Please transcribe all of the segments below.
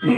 ॐ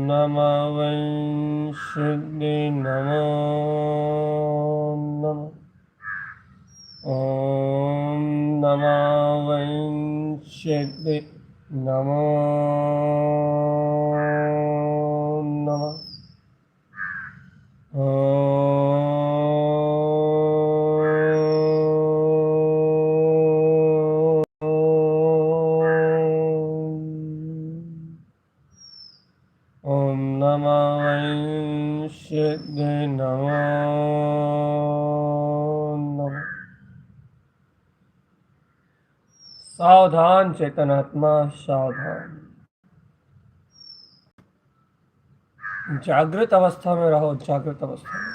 नमः वैंशिद्वे नमो नमः। ॐ नमः वैंशिद्वे नमो नमः। ॐ नमः वैंशिद्वे नमो नमः। सावधान चेतनात्मा, सावधान। जागृत अवस्था में रहो, जागृत अवस्था में,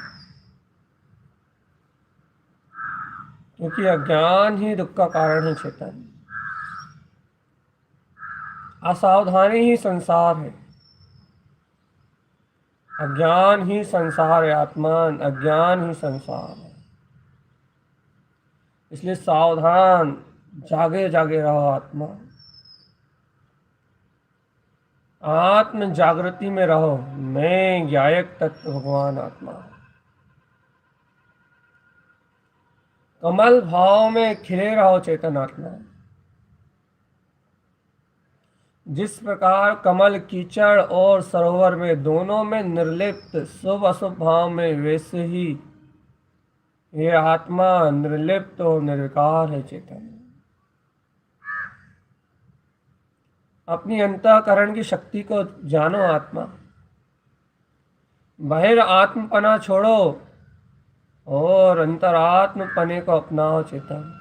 क्योंकि अज्ञान ही दुख का कारण है चेतन। असावधानी ही संसार है, अज्ञान ही संसार है, आत्मान अज्ञान ही संसार है। इसलिए सावधान, जागे जागे रहो आत्मा, आत्म जागृति में रहो। मैं ज्ञायक तत्व भगवान आत्मा, कमल भाव में खिले रहो चेतन आत्मा। जिस प्रकार कमल कीचड़ और सरोवर में दोनों में निर्लिप्त शुभ अशुभ भाव में, वैसे ही ये आत्मा निर्लिप्त और निर्विकार है चेतन। अपनी अंतःकरण की शक्ति को जानो आत्मा, बाहर आत्मपना छोड़ो और अंतरात्मपने को अपनाओ चेतन।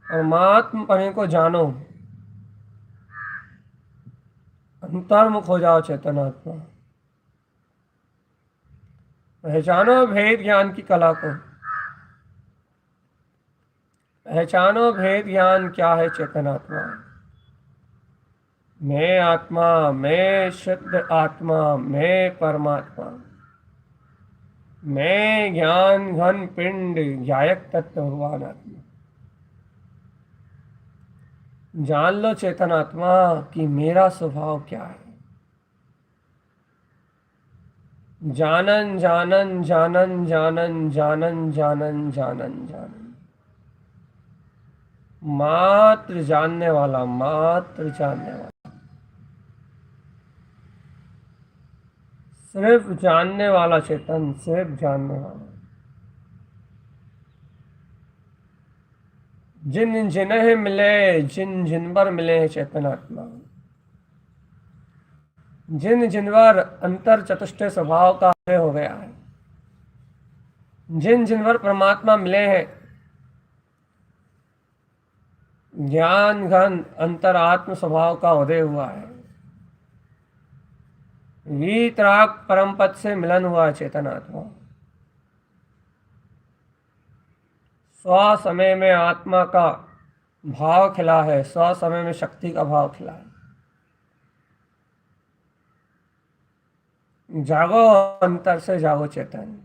परमात्मपने को जानो, अंतर्मुख हो जाओ चेतन आत्मा। पहचानो भेद ज्ञान की कला को, पहचानो भेद ज्ञान क्या है चेतन आत्मा। मैं आत्मा, मैं शुद्ध आत्मा, मैं परमात्मा, मैं ज्ञान घन पिंड ज्ञायक तत्व भगवान आत्मा। जान लो चेतन आत्मा कि मेरा स्वभाव क्या है। जानन जानन जानन जानन जानन जानन जानन जानन, मात्र जानने वाला, मात्र जानने वाला, सिर्फ जानने वाला चेतन, सिर्फ जानने वाला। जिन जिन्हें मिले, जिन जिनवर मिले हैं चेतन आत्मा, जिन जिनवर अंतर चतुष्टय स्वभाव का उदय हो गया है, जिन जिनवर परमात्मा मिले हैं, ज्ञान घन अंतरात्म स्वभाव का उदय हुआ है, वीतराग परम पद से मिलन हुआ है चेतन आत्मा। स्व समय में आत्मा का भाव खिला है, स्व समय में शक्ति का भाव खिला है। जागो, अंतर से जागो चेतन।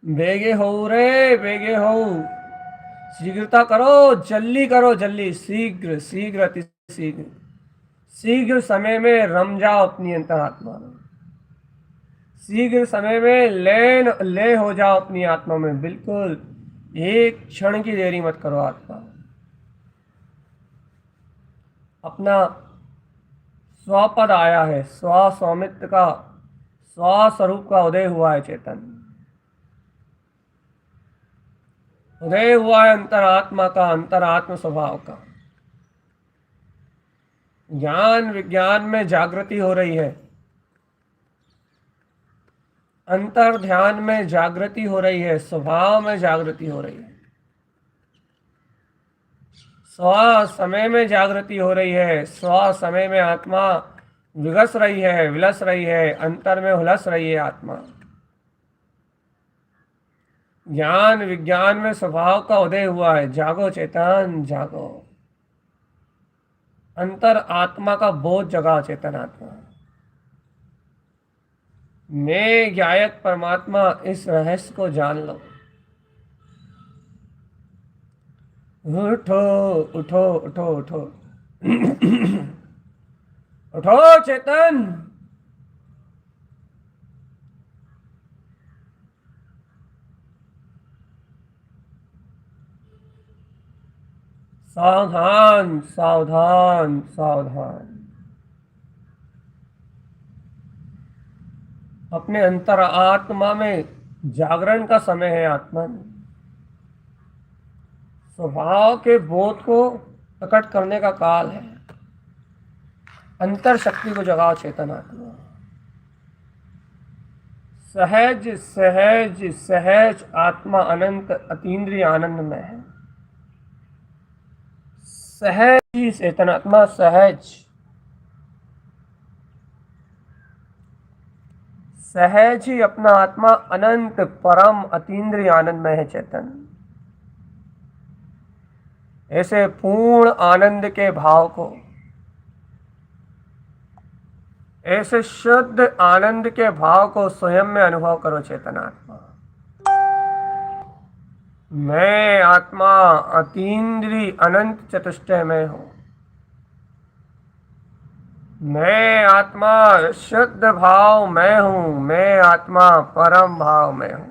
बेगे हो रे, बेगे हो, शीघ्रता करो, जल्दी करो, जल्दी, शीघ्र शीघ्र अति शीघ्र। शीघ्र समय में रम जाओ अपनी अंतरात्मा में। शीघ्र समय में ले हो जाओ अपनी आत्मा में। बिल्कुल एक क्षण की देरी मत करो आत्मा। अपना स्वपद आया है, स्व स्वामित्व का, स्वस्वरूप का उदय हुआ है चेतन। उदय हुआ है अंतरात्मा का, अंतरात्म स्वभाव का। ज्ञान विज्ञान में जागृति हो रही है, अंतर ध्यान में जागृति हो रही है, स्वभाव में जागृति हो रही है, स्व समय में जागृति हो रही है, स्व समय में आत्मा विगस रही है, विलस रही है, अंतर में हुलस रही है आत्मा। ज्ञान विज्ञान में स्वभाव का उदय हुआ है। जागो चेतन, जागो। अंतर आत्मा का बोध जगा चेतन आत्मा। मैं ज्ञायक परमात्मा, इस रहस्य को जान लो। उठो उठो उठो उठो उठो चेतन। सावधान सावधान सावधान। अपने अंतर आत्मा में जागरण का समय है आत्मा में। स्वभाव के बोध को प्रकट करने का काल है। अंतर शक्ति को जगाओ चेतन आत्मा। सहज सहज सहज आत्मा अनंत अतीन्द्रिय आनंद में है। सहज ही चेतन आत्मा, सहज सहज ही अपना आत्मा अनंत परम अतीन्द्रिय आनंद में है चेतन। ऐसे पूर्ण आनंद के भाव को, ऐसे शुद्ध आनंद के भाव को स्वयं में अनुभव करो चेतन आत्मा। मैं आत्मा अतीन्द्रिय अनंत चतुष्टय में हूं। मैं आत्मा शुद्ध भाव में हूं। मैं आत्मा परम भाव में हूं।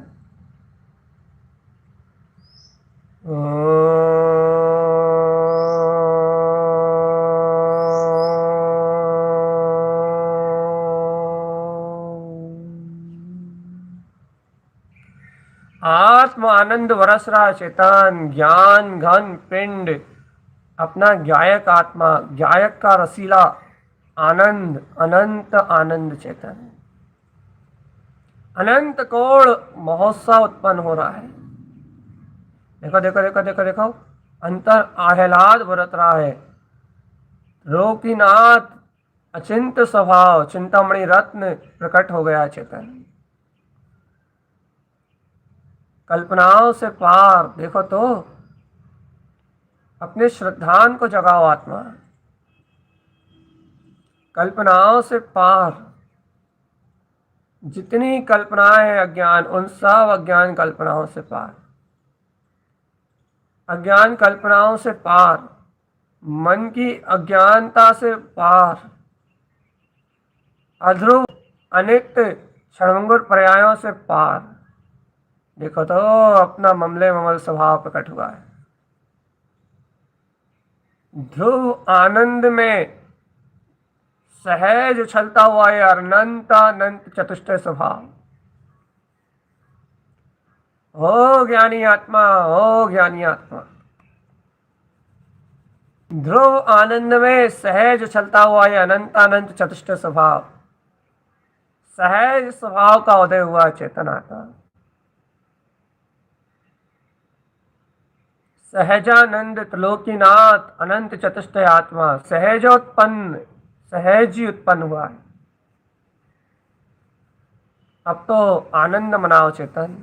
आत्म आनंद बरस रहा चेतन। ज्ञान घन पिंड अपना ज्ञायक आत्मा, ज्ञायक का रसीला आनंद, अनंत आनंद चेतन। अनंत कोण महोत्सव उत्पन्न हो रहा है। देखो देखो देखो देखो देखो, अंतर आह्लाद बरत रहा है। रोकीनाथ अचिंत स्वभाव, चिंतामणि रत्न प्रकट हो गया चेतन। कल्पनाओं से पार देखो तो, अपने श्रद्धान को जगाओ आत्मा। कल्पनाओं से पार, जितनी कल्पनाएं हैं अज्ञान, उन सब अज्ञान कल्पनाओं से पार। अज्ञान कल्पनाओं से पार, मन की अज्ञानता से पार, अध्रुव अनित्य क्षणभंगुर पर्यायों से पार। देखो तो अपना ममले ममल स्वभाव प्रकट हुआ है। ध्रुव आनंद में सहज उछलता हुआ है अनंत चतुष्टय स्वभाव। ओ ज्ञानी आत्मा, ओ ज्ञानी आत्मा। ध्रुव आनंद में सहज उछलता हुआ है अनंत चतुष्टय स्वभाव। सहज स्वभाव का उदय हुआ चेतन आत्मा। सहजानंद त्रिलोकीनाथ अनंत चतुष्टय आत्मा, सहजोत्पन्न सहज ही उत्पन्न हुआ है। अब तो आनंद मनाओ चेतन।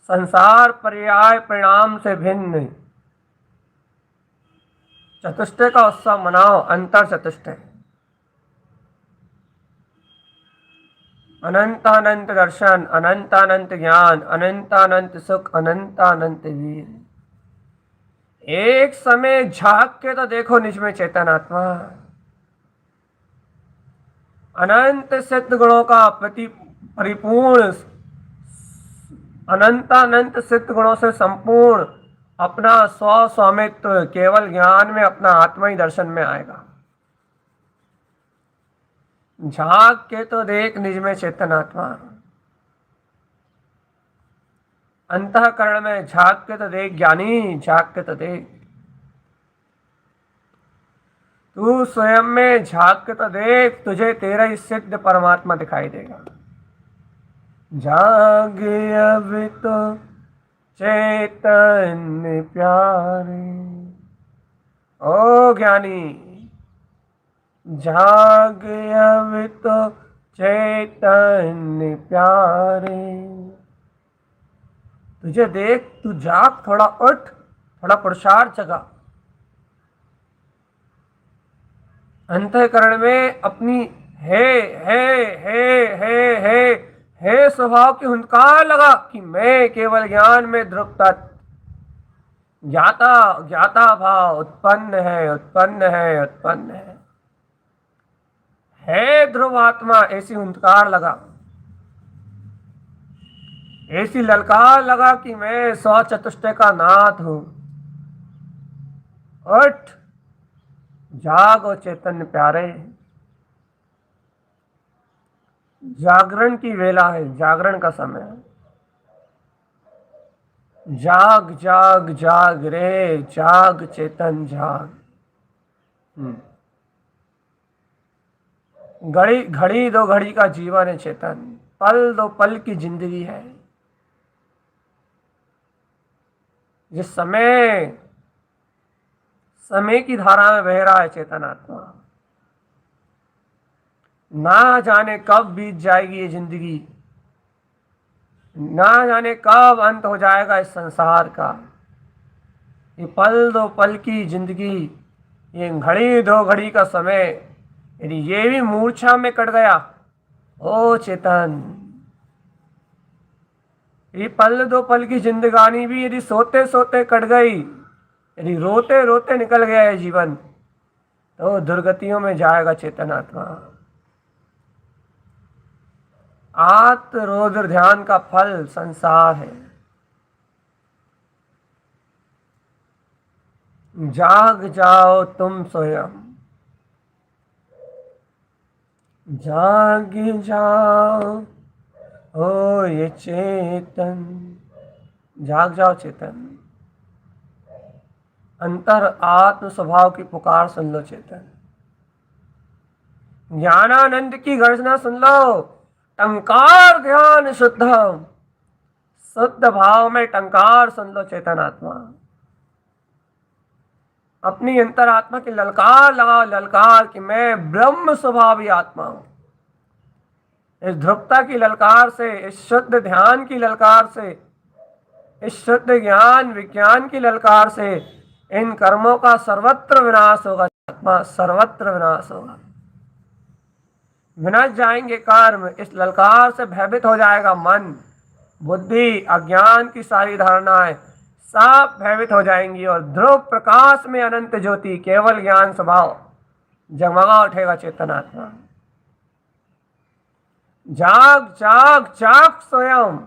संसार पर्याय परिणाम से भिन्न चतुष्टय का उत्सव मनाओ, अंतर चतुष्टय। अनंत अनंत दर्शन, अनंत अनंत ज्ञान, अनंत अनंत सुख, अनंत अनंत वीर। एक समय झांक के तो देखो निज में चेतन आत्मा। अनंत सिद्ध गुणों का परिपूर्ण, अनंत अनंत सिद्ध गुणों से संपूर्ण अपना स्व स्वामित्व केवल ज्ञान में अपना आत्मा ही दर्शन में आएगा। झांक के तो देख निज में चेतन आत्मा। अंतःकरण में झांक के तो देख ज्ञानी, झांक के तो देख। तू स्वयं में झांक के तो देख, तुझे तेरा ही सिद्ध परमात्मा दिखाई देगा। जागे अब तो चैतन्य प्यारे, ओ ज्ञानी जागे अब तो चैतन्य प्यारे। तुझे देख, तू जाग, थोड़ा उठ, थोड़ा पुरुषार्थ जगा। अंतःकरण में अपनी हे हे हे हे स्वभाव की हुंकार लगा कि मैं केवल ज्ञान में ध्रुव तत्व ज्ञाता ज्ञाता भाव उत्पन्न है, उत्पन्न है, उत्पन्न है ध्रुव आत्मा। ऐसी हुंकार लगा, ऐसी ललकार लगा कि मैं सौ चतुष्टय का नाथ हूं। उठ, जागो चैतन्य प्यारे। जागरण की वेला है, जागरण का समय है। जाग जाग जाग रे, जाग चेतन जाग। घड़ी घड़ी दो घड़ी का जीवन है चेतन, पल दो पल की जिंदगी है। जिस समय समय की धारा में बह रहा है चेतन आत्मा, ना जाने कब बीत जाएगी ये जिंदगी, ना जाने कब अंत हो जाएगा इस संसार का। ये पल दो पल की जिंदगी, ये घड़ी दो घड़ी का समय, यदि ये भी मूर्छा में कट गया, ओ चेतन, ये पल दो पल की जिंदगानी भी यदि सोते सोते कट गई, यदि रोते रोते निकल गया है जीवन, तो दुर्गतियों में जाएगा चेतन आत्मा। आत्म रौद्र ध्यान का फल संसार है। जाग जाओ तुम स्वयं, जाग जाओ ओ ये चेतन, जाग जाओ चेतन। अंतर आत्म स्वभाव की पुकार सुन लो चेतन। ज्ञानानंद की गर्जना सुन लो। टंकार ध्यान शुद्ध, शुद्ध भाव में टंकार सुन लो चेतन आत्मा। अपनी अंतर आत्मा की ललकार लगाओ, ललकार कि मैं ब्रह्म स्वभावी आत्मा हूं। इस ध्रुवता की ललकार से, इस शुद्ध ध्यान की ललकार से, इस शुद्ध ज्ञान विज्ञान की ललकार से इन कर्मों का सर्वत्र विनाश होगा आत्मा, सर्वत्र विनाश होगा। विनाश जाएंगे कर्म, इस ललकार से भयभीत हो जाएगा मन, बुद्धि, अज्ञान की सारी धारणाएं सब भयभीत हो जाएंगी और ध्रुव प्रकाश में अनंत ज्योति केवल ज्ञान स्वभाव जगमगा उठेगा चेतन आत्मा। जाग जाग जाग स्वयं।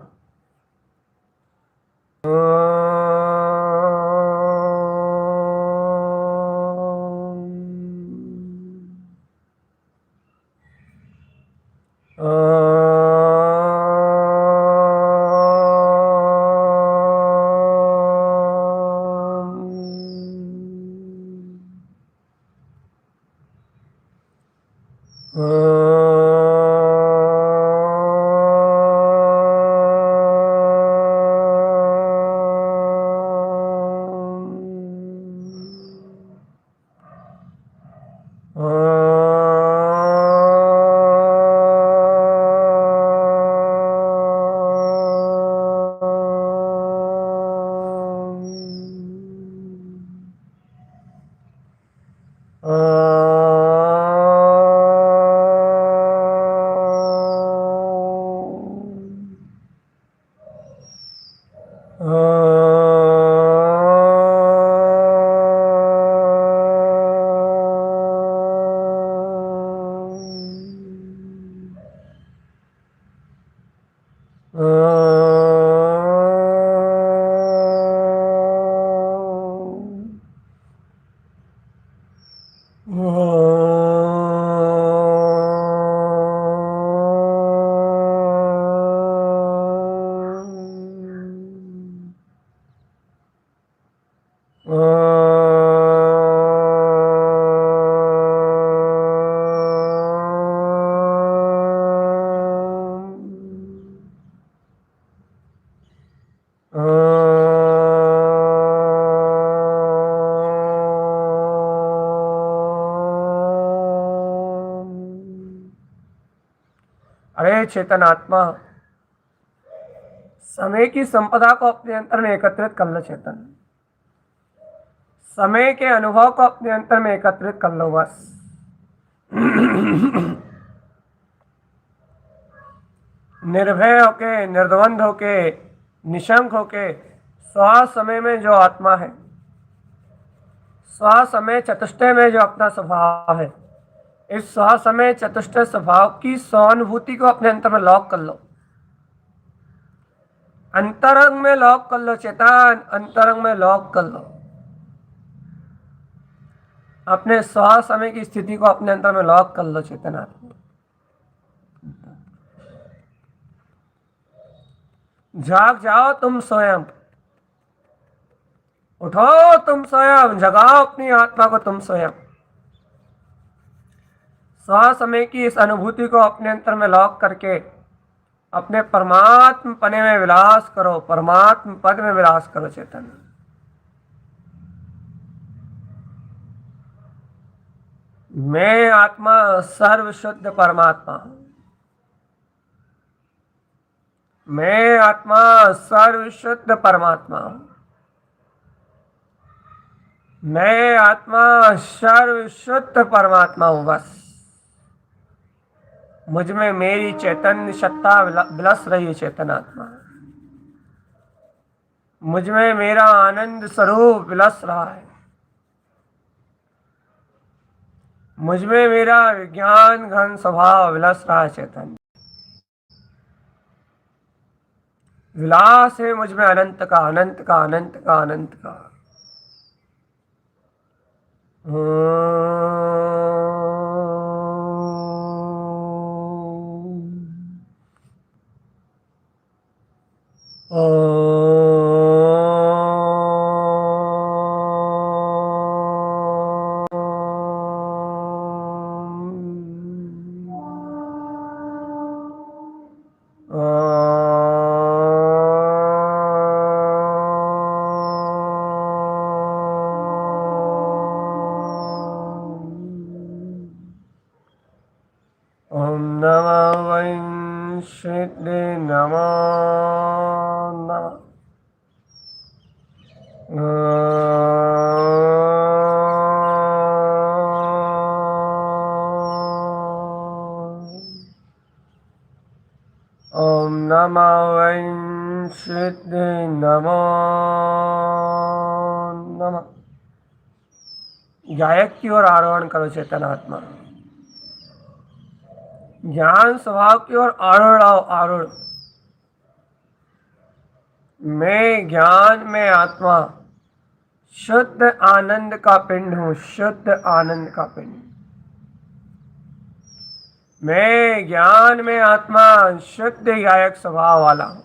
अरे चेतन आत्मा, समय की संपदा को अपने अंतर में एकत्रित कर लो चेतन। समय के अनुभव को अपने अंतर में एकत्रित कर लो बस। निर्भय होके, निर्द्वंद होके, निशंक होके स्व समय में जो आत्मा है, स्व समय चतुष्टय में जो अपना स्वभाव है, इस स्व समय चतुष्टय स्वभाव की स्वानुभूति को अपने अंतर में लॉक कर लो। अंतरंग में लॉक कर लो चेतन, अंतरंग में लॉक कर लो। अपने स्व समय की स्थिति को अपने अंतर में लॉक कर लो चेतन आत्मा। जाग जाओ तुम स्वयं, उठो तुम स्वयं, जगाओ अपनी आत्मा को तुम स्वयं। स्व समय की इस अनुभूति को अपने अंतर में लॉक करके अपने परमात्म पने में विलास करो, परमात्म पद में विलास करो चेतन। मैं आत्मा सर्व शुद्ध परमात्मा हूं। मैं आत्मा सर्व शुद्ध परमात्मा हूं। मैं आत्मा सर्व शुद्ध परमात्मा हूं बस। मुझ में मेरी चैतन्य सत्ता विलस रही है चेतन आत्मा। मुझ में मेरा आनंद स्वरूप विलस रहा है। मुझ में मेरा विज्ञान घन स्वभाव विलस रहा है चेतन। विलास है मुझ में अनंत का, अनंत का, अनंत का, अनंत का। ओम नमः वैंशिते नमो नमः। ओम नमः वैंशिते नमो नमः। गायक की ओर आरोहण करो चेतन आत्मा। ज्ञान स्वभाव की ओर आरूढ़ आओ, आरूढ़। मैं ज्ञान में आत्मा शुद्ध आनंद का पिंड हूं, शुद्ध आनंद का पिंड। मैं ज्ञान में आत्मा शुद्ध गायक स्वभाव वाला हूं।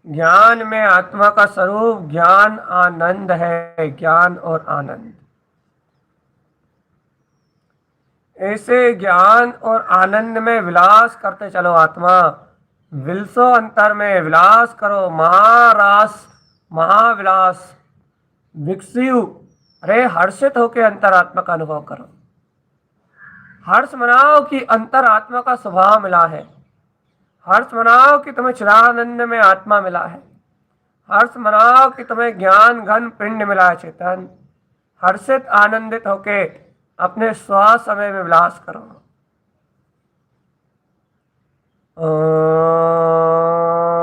ज्ञान में आत्मा का स्वरूप ज्ञान आनंद है, ज्ञान और आनंद। ऐसे ज्ञान और आनंद में विलास करते चलो आत्मा। विलसो अंतर में विलास करो, महारास महाविलास विकसिव। अरे हर्षित होकर अंतरात्मा का अनुभव करो। हर्ष मनाओ कि अंतरात्मा का स्वभाव मिला है। हर्ष मनाओ कि तुम्हें चिदानंद में आत्मा मिला है। हर्ष मनाओ कि तुम्हें ज्ञान घन पिंड मिला है चेतन। हर्षित आनंदित होके अपने स्व समय में विलास करो। 哦。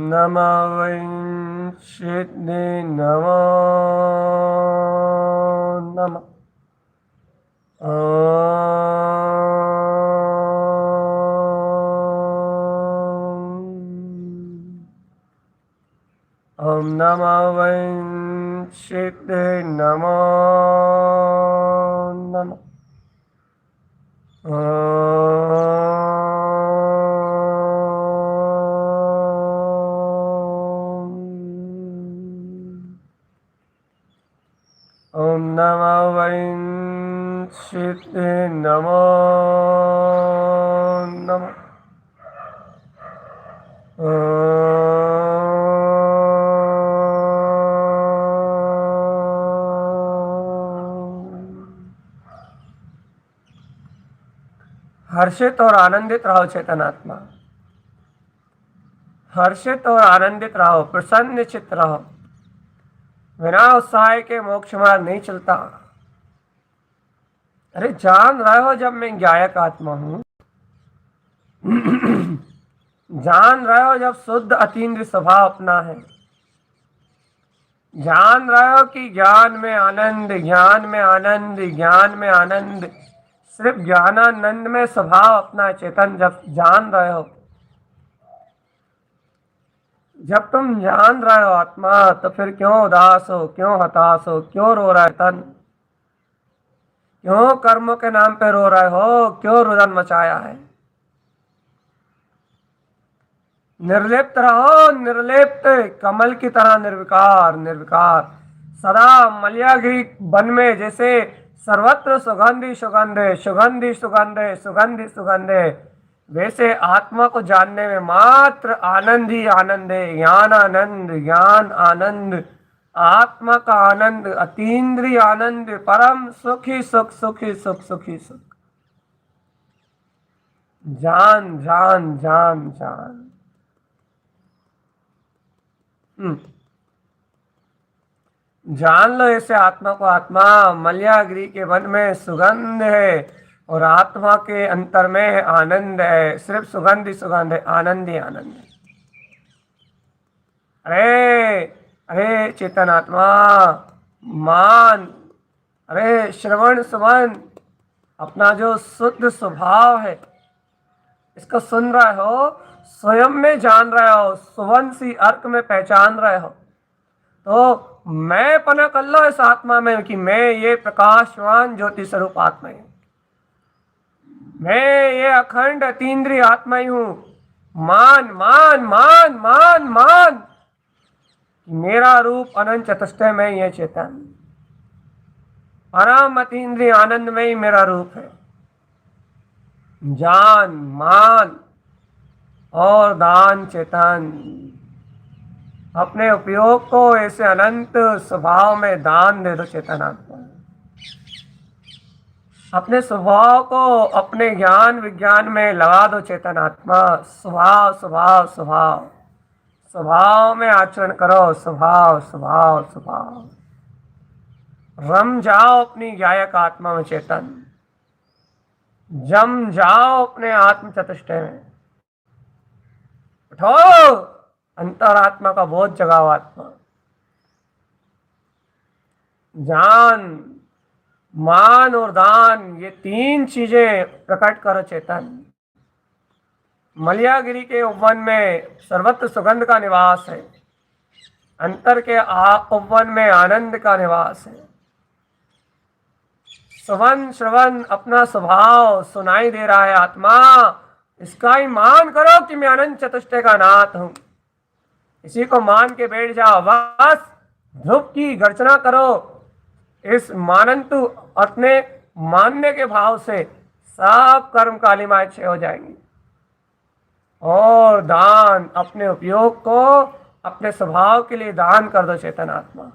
नमः विंशतिने नमो नमः। ॐ नमः विंशतिने नमो नमः। ॐ नमः विंशतिने नमो नमः। हर्षित और आनंदित रहो चेतनात्मा, हर्षित और आनंदित रहो, प्रसन्न चित्त रहो। बिना उत्साह के मोक्ष मार्ग नहीं चलता। अरे जान रहे हो जब मैं ज्ञायक आत्मा हूं, जान रहे हो जब शुद्ध अतीन्द्रिय स्वभाव अपना है, जान रहे हो कि ज्ञान में आनंद, ज्ञान में आनंद, ज्ञान में आनंद, सिर्फ ज्ञानानंद में स्वभाव अपना चेतन जब जान रहे हो, जब तुम जान रहे हो आत्मा, तो फिर क्यों उदास हो, क्यों हताश हो, क्यों रो रहे तन, क्यों कर्मों के नाम पे रो रहे हो, क्यों रुदन मचाया है। निर्लिप्त रहो, निर्लिप्त, कमल की तरह निर्विकार, निर्विकार, सदा मलयागिरी वन में जैसे सर्वत्र सुगंधि सुगंधे, सुगंधि सुगंधे, सुगंधि सुगंधे, वैसे आत्मा को जानने में मात्र आनंद ही आनंद है। ज्ञान आनंद, ज्ञान आनंद, आत्मा का आनंद, अतीन्द्रिय आनंद, परम सुखी सुख, सुखी सुख, सुखी सुख। जान जान जान जान। जान लो ऐसे आत्मा को, आत्मा मलयागिरी के वन में सुगंध है और आत्मा के अंतर में आनंद है। सिर्फ सुगंध ही सुगंध है, आनंद ही आनंद है। अरे अरे चेतन आत्मा मान, अरे श्रवण सुमन, अपना जो शुद्ध स्वभाव है इसको सुन रहे हो, स्वयं में जान रहे हो, सुवन सी अर्क में पहचान रहे हो, तो मैं पना कर लो इस आत्मा में कि मैं ये प्रकाशवान ज्योति स्वरूप आत्मा हूं, मैं ये अखंड अतीन्द्रिय आत्मा ही हूं। मान मान मान मान मान, मेरा रूप अनंत चतुष्टय में ही है चेतन, परम अतीन्द्रिय आनंद में ही मेरा रूप है। जान मान और दान चेतन, अपने उपयोग को ऐसे अनंत स्वभाव में दान दे दो चेतन आत्मा। अपने स्वभाव को अपने ज्ञान विज्ञान में लगा दो चेतन आत्मा। स्वभाव स्वभाव स्वभाव, स्वभाव में आचरण करो, स्वभाव स्वभाव स्वभाव। रम जाओ अपनी ज्ञायक आत्मा में चेतन, जम जाओ अपने आत्म चतुष्टय में। उठो, अंतरात्मा का बोध जगाओ आत्मा। जान मान और दान, ये तीन चीजें प्रकट करो चेतन। मलयागिरी के उपवन में सर्वत्र सुगंध का निवास है, अंतर के उपवन में आनंद का निवास है। सुवन श्रवण अपना स्वभाव सुनाई दे रहा है आत्मा, इसका ही मान करो कि मैं अनंत चतुष्टय का नाथ हूं। इसी को मान के बैठ जाओ, बस ध्रुव की गर्जना करो। इस मानंतु अपने मानने के भाव से सब कर्म कालिमाएं क्षय हो जाएंगी। और दान, अपने उपयोग को अपने स्वभाव के लिए दान कर दो चेतन आत्मा।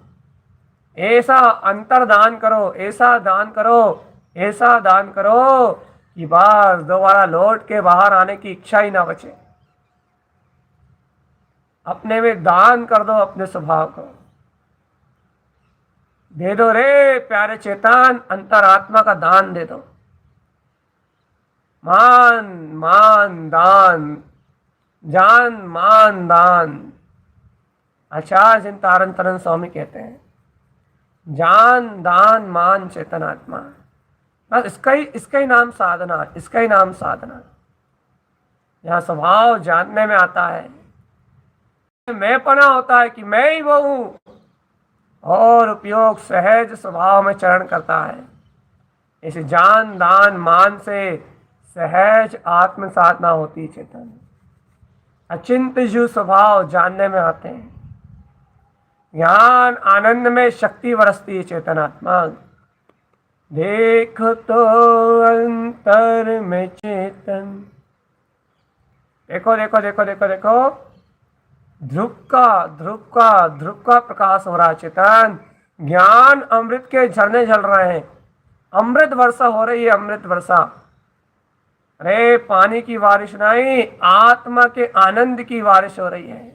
ऐसा अंतर दान करो, ऐसा दान करो, ऐसा दान करो कि बस दोबारा लौट के बाहर आने की इच्छा ही ना बचे। अपने में दान कर दो, अपने स्वभाव को दे दो रे प्यारे चेतन, अंतरात्मा का दान दे दो। मान मान दान, जान मान दान, आचार्य चिंतारण तरन स्वामी कहते हैं, जान दान मान चेतनात्मा, बस इसका ही नाम साधना, इसका ही नाम साधना। यहाँ स्वभाव जानने में आता है, मैं पना होता है कि मैं ही वो हूं, और उपयोग सहज स्वभाव में चरण करता है। इस जान दान मान से सहज आत्म साधना होती चेतन। अचिंत जो स्वभाव जानने में आते हैं, ज्ञान आनंद में शक्ति बरसती है चेतनात्मा। देख तो अंतर में चेतन, देखो देखो देखो देखो देखो, ध्रुव का प्रकाश हो रहा है चेतन। ज्ञान अमृत के झरने झल रहे हैं, अमृत वर्षा हो रही है, अमृत वर्षा। अरे पानी की बारिश नहीं, आत्मा के आनंद की बारिश हो रही है।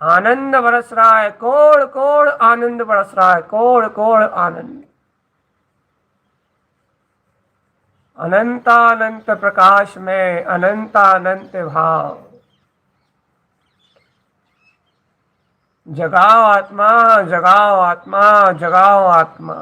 आनंद बरस रहा है, कोड़ कोड़ आनंद बरस रहा है, कोड़ कोड़ आनंद। अनंतानंत प्रकाश में अनंतानंत भाव। जगाओ आत्मा, जगाओ आत्मा, जगाओ आत्मा।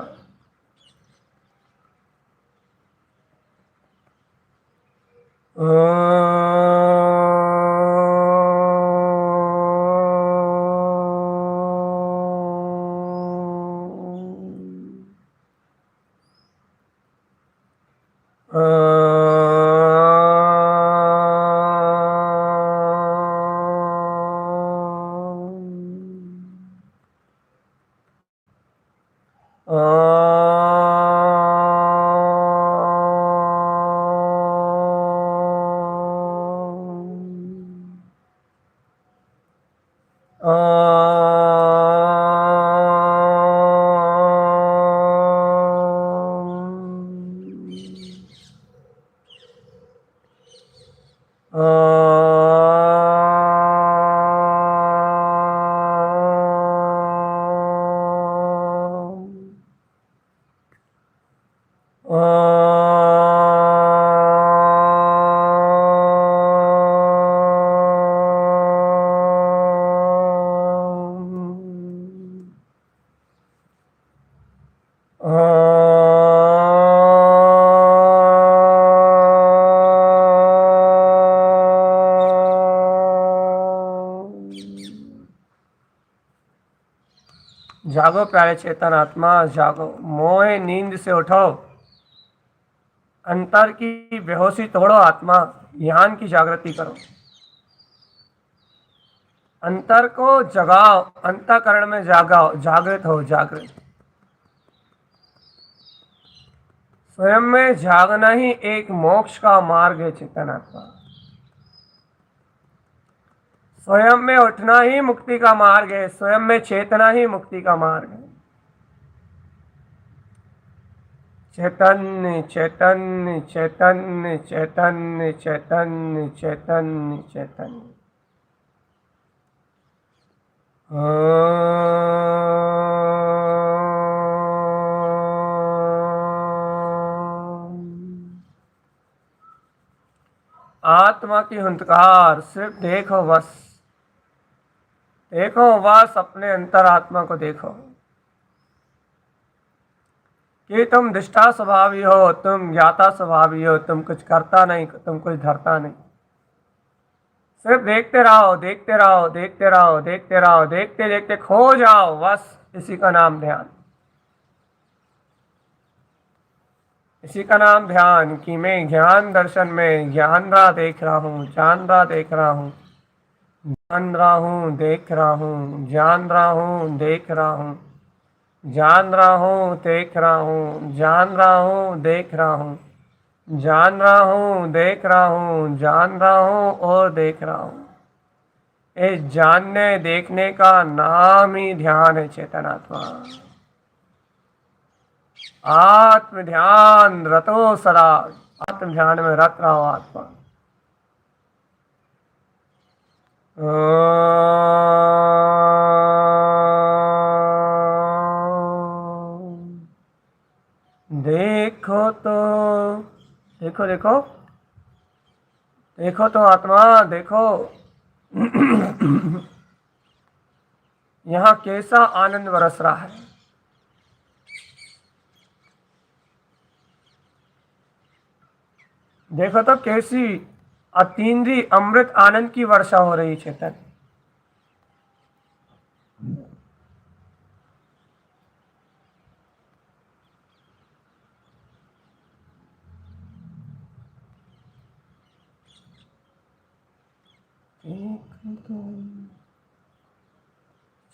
जागो प्यारे चेतन आत्मा, जागो, मोहे नींद से उठो, अंतर की बेहोशी तोड़ो आत्मा, ज्ञान की जागृति करो। अंतर को जगाओ, अंतःकरण में जागाओ, जागृत हो, जागृत। स्वयं में जागना ही एक मोक्ष का मार्ग है चेतन आत्मा। स्वयं में उठना ही मुक्ति का मार्ग है, स्वयं में चेतना ही मुक्ति का मार्ग है। चैतन्य चैतन्य चैतन्य चैतन्य चैतन्य चैतन्य चैतन्य। आत्मा की हुंकार सिर्फ देखो बस, देखो बस, अपने अंतरात्मा को देखो कि तुम दृष्टा स्वभावी हो, तुम ज्ञाता स्वभावी हो, तुम कुछ करता नहीं, तुम कुछ धरता नहीं। सिर्फ देखते रहो, देखते रहो, देखते रहो, देखते रहो, देखते देखते खो जाओ, बस इसी का नाम ध्यान। इसी का नाम ध्यान कि मैं ज्ञान दर्शन में ज्ञान रहा देख रहा हूँ, जान रहा देख रहा हूँ, जान रहा हूँ देख रहा हूँ, जान रहा हूँ देख रहा हूँ, जान रहा हूँ देख रहा हूँ, जान रहा हूँ देख रहा हूँ, जान रहा हूँ देख रहा हूँ, जान रहा हूँ और देख रहा हूँ। इस जानने देखने का नाम ही ध्यान है चेतनात्मा। आत्म ध्यान रतो सदा, आत्म ध्यान में रत रहो आत्मा। देखो तो, देखो देखो देखो तो आत्मा, देखो। यहाँ कैसा आनंद बरस रहा है। देखो तो कैसी अतीन्द्रिय अमृत आनंद की वर्षा हो रही चेतन।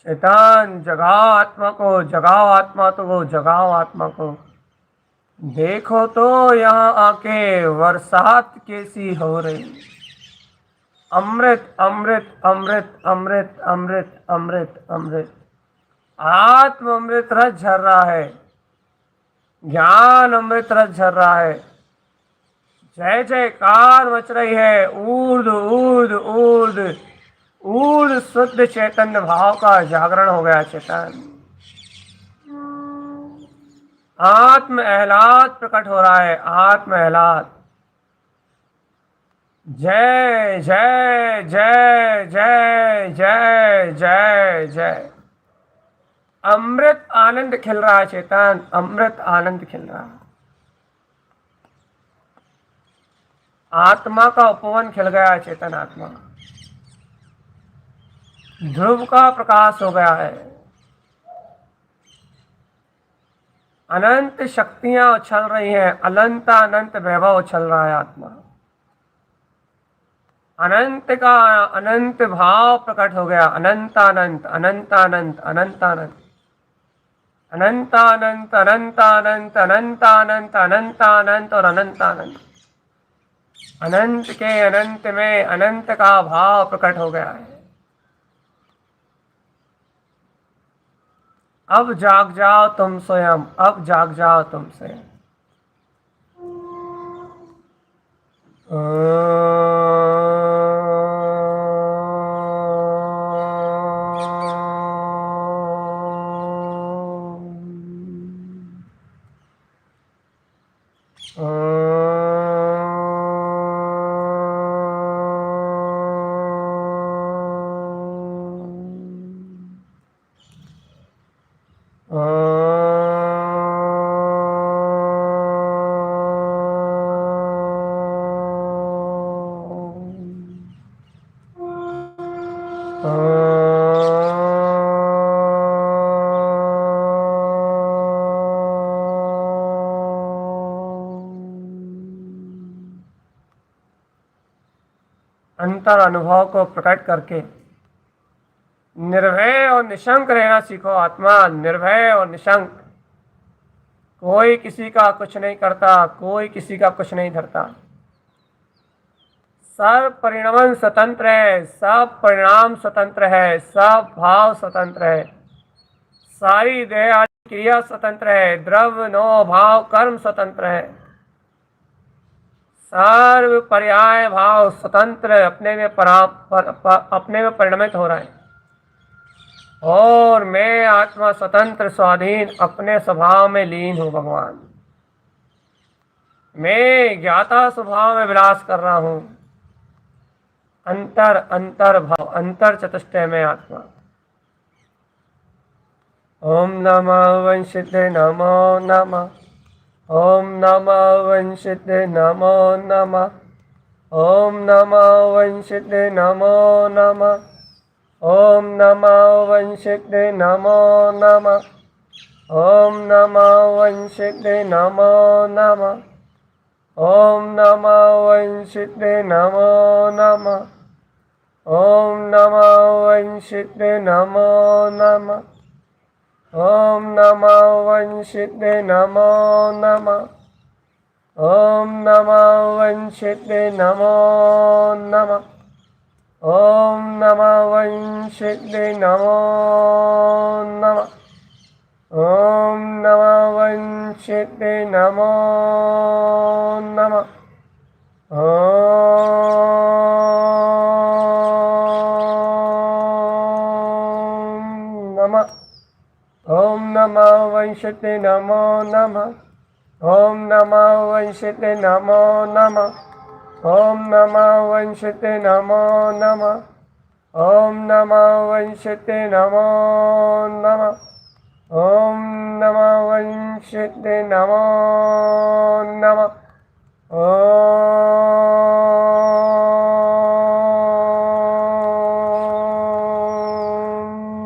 शैतान जगाओ आत्मा को, जगाओ आत्मा को, जगाओ आत्मा को। देखो तो यहाँ आके बरसात कैसी हो रही। अमृत अमृत अमृत अमृत अमृत अमृत अमृत। आत्म अमृत रस झर रहा है, ज्ञान अमृत रस झर रहा है। जय जयकार मच रही है। ऊर्ध ऊर्ध ऊर्ध ऊर्ध शुद्ध चैतन्य भाव का जागरण हो गया चेतन। आत्म एहलाद प्रकट हो रहा है, आत्म एहलाद। जय जय जय जय जय जय जय। अमृत आनंद खिल रहा है चेतन, अमृत आनंद खिल रहा है। आत्मा का उपवन खिल गया है चेतन, आत्मा ध्रुव का प्रकाश हो गया है। अनंत शक्तियां उछल रही हैं, अनंत अनंत वैभव उछल रहा है आत्मा। अनंत का अनंत भाव प्रकट हो गया। अनंत अनंत अनंत अनंत अनंत अनंत अनंत अनंत अनंत अनंत अनंत अनंत अनंत अनंत और अनंत अनंत। अनंत के अनंत में अनंत का भाव प्रकट हो गया है। अब जाग जाओ तुम स्वयं, अब जाग जाओ तुम स्वयं। अंतर अनुभव को प्रकट करके निर्भय और निशंक रहना सीखो आत्मा। निर्भय और निशंक, कोई किसी का कुछ नहीं करता, कोई किसी का कुछ नहीं धरता। सब परिणमन स्वतंत्र है, सब परिणाम स्वतंत्र है, सब भाव स्वतंत्र है, सारी देह आदि क्रिया स्वतंत्र है, द्रव्य नो भाव कर्म स्वतंत्र है, सर्व पर्याय भाव स्वतंत्र अपने में अपने में परिणमित हो रहा है। और मैं आत्मा स्वतंत्र स्वाधीन अपने स्वभाव में लीन हूँ भगवान। मैं ज्ञाता स्वभाव में विलास कर रहा हूँ। अंतर अंतर भाव, अंतर चतुष्टय में आत्मा। ओम नमः वंशिते नमो नमः। ओम नमः वंशिते नमो नमः। ओम नमः वंशिते नमो नमः। ओम नमः वंशिते नमो नमः। ओम नमः वंशिते नमो नमः। ओम नमः वंशिते नमो नमः। ओम नमः वंशिते नमो नमः। ओम नमः वंशिते नमो नमः। ओम नमः वंशिते नमो नमः। ओम नमः वंशिते नमो नमः। ओम नमः वंशिते नमो नमः। ओम नमः वंशिते नमो नमः। ओम नमः वंशिते नमो नमः। ओम नमः वंशिते नमो नमः। ओम नमः वंशते नमो नमः। ओम नमः वंशते नमो नमः। ओम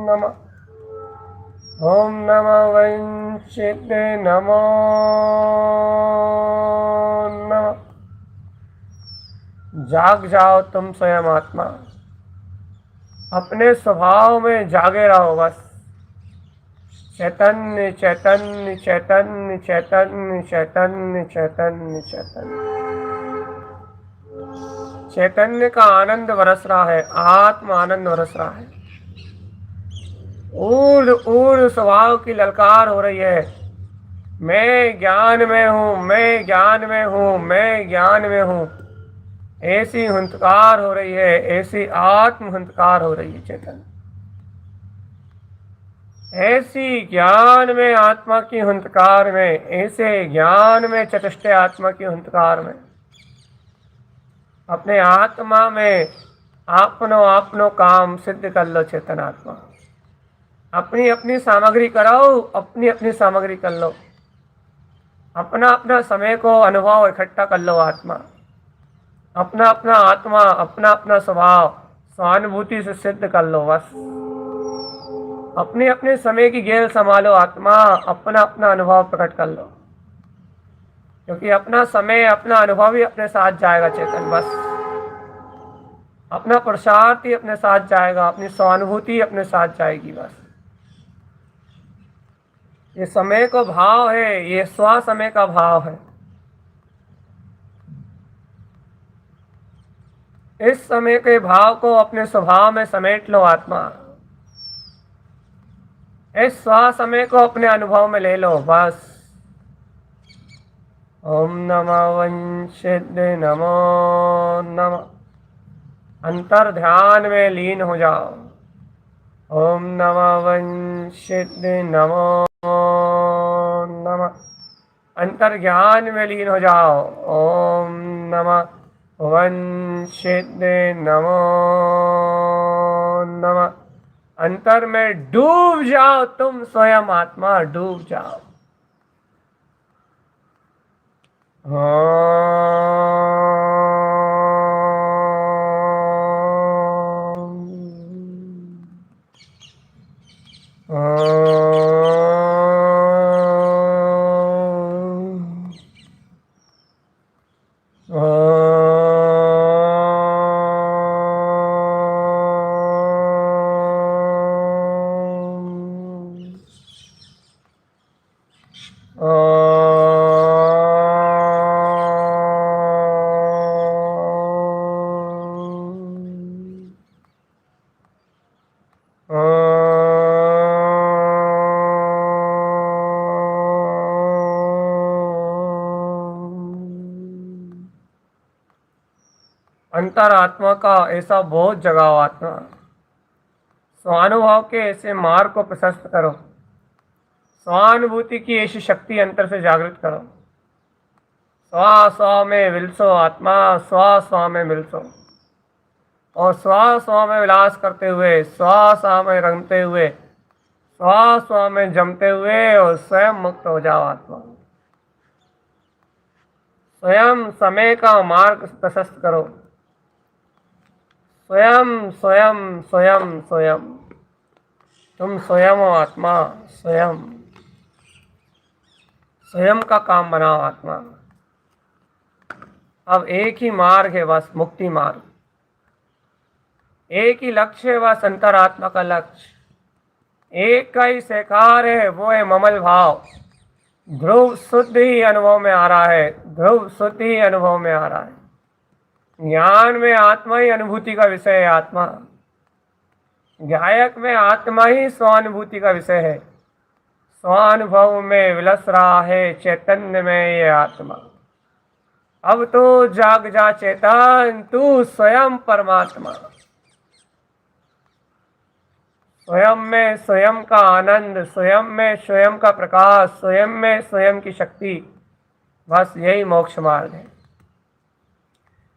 नमः। ओम नमः वंशते नमो नमः। जाग जाओ तुम स्वयं आत्मा, अपने स्वभाव में जागे रहो बस। चैतन्य चैतन्य चैतन्य चैतन्य चैतन्य चैतन्य चैतन्य चैतन्य का आनंद बरस रहा है, आत्म आनंद बरस रहा है। ऊर्ध ऊर्ध स्वभाव की ललकार हो रही है, मैं ज्ञान में हूँ, मैं ज्ञान में हूँ, मैं ज्ञान में हूँ। ऐसी हुंकार हो रही है, ऐसी आत्म हुंकार हो रही है चेतन। ऐसी ज्ञान में आत्मा की हुंकार में, ऐसे ज्ञान में चतुष्ट आत्मा की हुंकार में, अपने आत्मा में आपनो काम सिद्ध कर लो चेतन आत्मा। अपनी अपनी सामग्री कराओ, अपनी अपनी सामग्री कर लो, अपना अपना समय को अनुभव इकट्ठा कर लो आत्मा। अपना अपना आत्मा, अपना अपना स्वभाव सहानुभूति से सिद्ध कर लो बस। अपने अपने समय की गेल संभालो आत्मा, अपना अपना अनुभव प्रकट कर लो, क्योंकि अपना समय अपना अनुभव ही अपने साथ जाएगा चेतन बस। अपना पुरुषार्थ ही अपने साथ जाएगा, अपनी सहानुभूति अपने साथ जाएगी बस। ये समय को भाव है, ये स्व समय का भाव है। इस समय के भाव को अपने स्वभाव में समेट लो आत्मा। इस स्व समय को अपने अनुभव में ले लो बस। ओम नमः वंशिद्ध नमो नमः। अंतर ध्यान में लीन हो जाओ। ओम नमः वंशिद्ध नमो नमः। अंतर ज्ञान में लीन हो जाओ। ओम नमः वंशिद्ध नमो नमः। अंतर में डूब जाओ तुम स्वयं आत्मा, डूब जाओ। अंतर आत्मा का ऐसा बोध जगाओ आत्मा। स्वानुभव के ऐसे मार्ग को प्रशस्त करो। स्वानुभूति की ऐसी शक्ति अंतर से जागृत करो। स्व स्व में विलसो आत्मा, स्व स्व में मिलसो, और स्व स्व में विलास करते हुए, स्व स्व में रंगते हुए, स्व स्व में जमते हुए और स्वयं मुक्त हो जाओ आत्मा। स्वयं समय का मार्ग प्रशस्त करो। स्वयं स्वयं स्वयं स्वयं तुम स्वयं हो आत्मा। स्वयं स्वयं का काम बनाओ आत्मा। अब एक ही मार्ग है बस, मुक्ति मार्ग। एक ही लक्ष्य है बस, अंतरात्मा का लक्ष्य। एक का ही साकार है, वो है ममल भाव। ध्रुव शुद्ध ही अनुभव में आ रहा है, ध्रुव शुद्ध ही अनुभव में आ रहा है। ज्ञान में आत्मा ही अनुभूति का विषय है आत्मा। गायक में आत्मा ही स्वानुभूति का विषय है। स्वानुभव में विलस रहा है चैतन्य में ये आत्मा। अब तो जाग जा चेतन, तू स्वयं परमात्मा। स्वयं में स्वयं का आनंद, स्वयं में स्वयं का प्रकाश, स्वयं में स्वयं की शक्ति, बस यही मोक्ष मार्ग है।